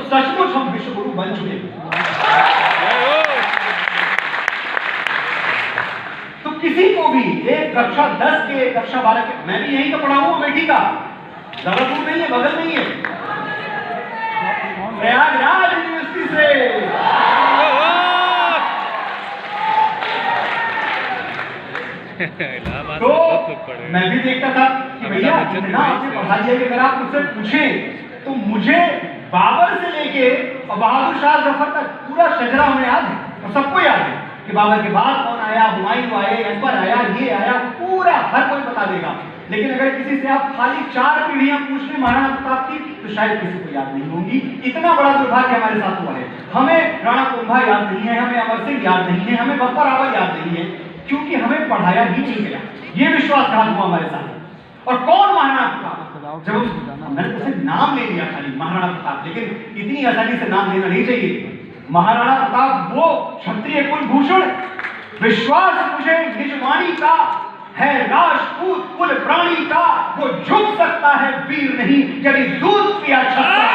सचमुच हम विश्व गुरु बन चुके हैं। तो किसी को भी एक कक्षा 10 के, कक्षा 12 के, मैं भी यहीं तो पढ़ा हूं अमेठी का, ज्यादा दूर नहीं है, बगल नहीं है, प्रयागराज यूनिवर्सिटी से। तो मैं भी देखता था कि भैया इतना आपने पढ़ा दिया कि अगर आप मुझसे पूछें तो मुझे बाबर से लेके और बहादुर शाह जफर तक पूरा शजरा हमें याद है और सबको याद है कि बाबर के बाद कौन आया, हुमायूं आए, अकबर आया, ये आया, पूरा हर कोई बता देगा। लेकिन अगर किसी से आप खाली 4 पीढ़ियां पूछ लें महाराणा प्रताप की तो शायद किसी को याद नहीं होंगी। इतना बड़ा दुर्भाग्य हमारे साथ हुआ है। हमें राणा कुंभा याद नहीं है, हमें अमर सिंह याद नहीं है, हमें बप्पा रावल याद नहीं है, क्योंकि हमें पढ़ाया ही नहीं गया। ये विश्वासघात हुआ हमारे साथ। और कौन महाराणा प्रताप? जब मैंने उसे नाम ले लिया खाली महाराणा प्रताप, लेकिन इतनी आसानी से नाम लेना नहीं चाहिए। महाराणा प्रताप वो क्षत्रिय कुलभूषण, विश्वास मुझे निजवाणी का है, राजपूत कुल प्राणी का, वो झुक सकता है वीर नहीं यदि दूध पिया छत्ता।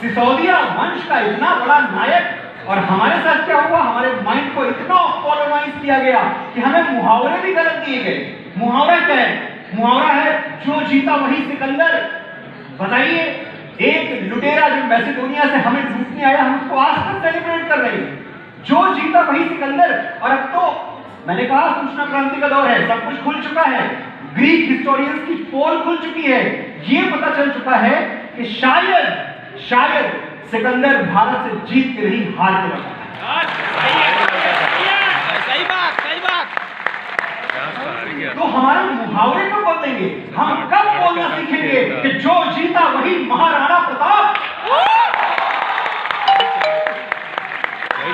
सिसोदिया वंश का इतना बड़ा नायक, और हमारे साथ क्या हुआ, हमारे माइंड को इतना कॉलोनाइज किया गया कि हमें मुहावरे भी गलत दिए गए। मुहावरा क्या है? मुहावरा है जो जीता वही सिकंदर। बताइए, एक लुटेरा जो मैसेडोनिया से हमें लूटने आया, हम उसको आज तक सेलिब्रेट कर रहे हैं, जो जीता वही सिकंदर। और अब तो मैंने कहा सूचना क्रांति का दौर है, सब कुछ खुल चुका है, ग्रीक हिस्टोरियंस की पोल खुल चुकी है, ये पता चल चुका है कि शायद सिकंदर भारत से जीत के नहीं, हार के लौटा। सही बात। तो हमारे मुहावरे कब बदलेंगे? हम कब बोलना सीखेंगे कि जो जीता वही महाराणा प्रताप?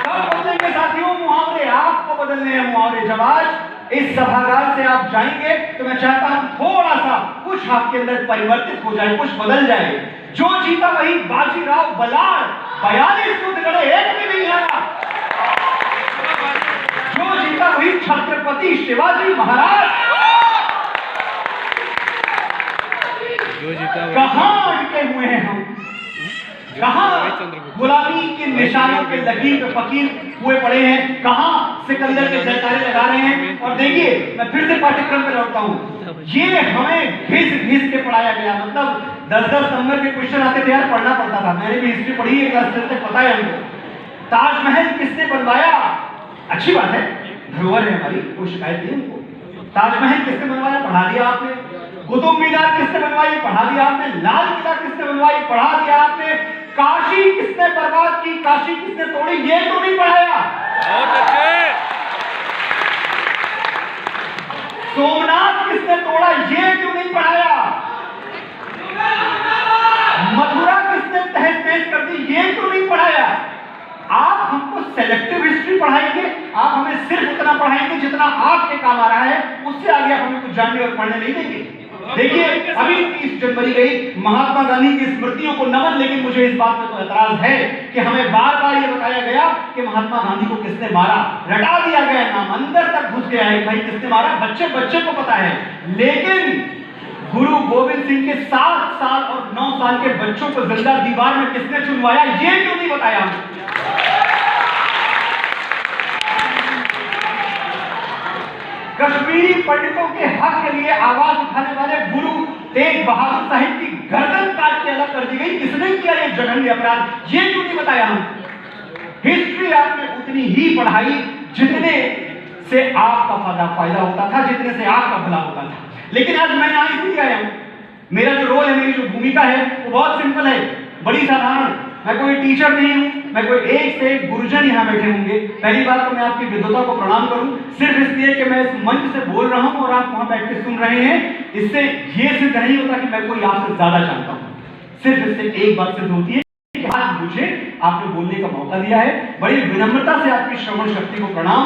कब बदलेंगे साथियों मुहावरे? आपको बदलने हैं मुहावरे। जब आज इस सभागार से आप जाएंगे तो मैं चाहता हूं थोड़ा सा कुछ आपके अंदर परिवर्तित हो जाए, कुछ बदल जाए। जो जीता वही बाजीराव बलार, 42 युद्ध लड़े, एक भी नहीं हारा। जो जीता वही छत्रपति शिवाजी महाराज। जो जीता कहां अटके हुए हैं हम? कहां गुलामी के निशानों के लकीर पे फकीर हुए पड़े हैं? कहां सिकंदर के जयकारे लगा रहे हैं? और देखिए, मैं फिर से पाठ्यक्रम पे लौटता हूं। ये हमें घिस के पढ़ाया गया, मतलब 10-10 नंबर के क्वेश्चन आते थे यार, पढ़ना पड़ता था। मैंने भी हिस्ट्री पढ़ी है, क्लास 10 तक पता है हमको। ताजमहल किसने बनवाया? अच्छी बात है, धरोहर है हमारी, कोई शिकायत नहीं उनको। ताजमहल किसने बनवाया? पढ़ा दिया आपने। कुतुब मीनार किसने बनवाई? पढ़ा दिया आपने। लाल किला किसने बनवाई? पढ़ा दिया आपने। काशी किसने बर्बाद की? काशी किसने तोड़ी? ये तो नहीं पढ़ाया। बहुत अच्छे। सोमनाथ किसने तोड़ा? ये क्यों नहीं पढ़ाया? मथुरा किसने तहस नहस कर दी? ये क्यों नहीं पढ़ाया? आप हमको सेलेक्टिव हिस्ट्री पढ़ाएंगे, आप हमें सिर्फ उतना पढ़ाएंगे जितना आपके काम आ रहा है, उससे आगे आप हमें कुछ जानने और पढ़ने नहीं देंगे। देखिए, अभी 30 जनवरी गई, महात्मा गांधी की स्मृतियों को नमन, लेकिन मुझे इस बात में तो ऐतराज है कि हमें बार बार ये बताया गया कि महात्मा गांधी को किसने मारा, रटा दिया गया नाम, अंदर तक घुस गया है भाई किसने मारा, बच्चे बच्चे को पता है। लेकिन गुरु गोविंद सिंह के 7 साल और 9 साल के बच्चों को जिंदा दीवार में किसने चुनवाया, ये क्यों नहीं बताया? कश्मीरी पंडितों के हक के लिए आवाज उठाने वाले गुरु तेग बहादुर साहिब की गर्दन काट के अलग कर दी गई, किसने किया ये जघन्य अपराध, ये क्यों नहीं बताया? हम हिस्ट्री आपने उतनी ही पढ़ाई जितने से आपका फायदा होता था, जितने से आपका भला होता था। लेकिन आज मैं यहाँ इसलिए आया हूँ, मेरा जो रोल है, मेरी जो भूमिका है वो बहुत सिंपल है, बड़ी साधारण। मैं कोई टीचर नहीं हूँ, मैं कोई एक से एक गुरुजन यहाँ बैठे होंगे। पहली बात तो मैं आपकी विद्वता को प्रणाम करूँ, सिर्फ इसलिए कि मैं इस मंच से बोल रहा हूँ और आप वहाँ बैठ के सुन रहे हैं, इससे ये सिद्ध नहीं होता कि मैं कोई आपसे ज्यादा जानता हूँ। सिर्फ इससे एक बात सिद्ध होती है कि आज मुझे आपने बोलने का मौका दिया है। बड़ी विनम्रता से आपकी श्रवण शक्ति को प्रणाम।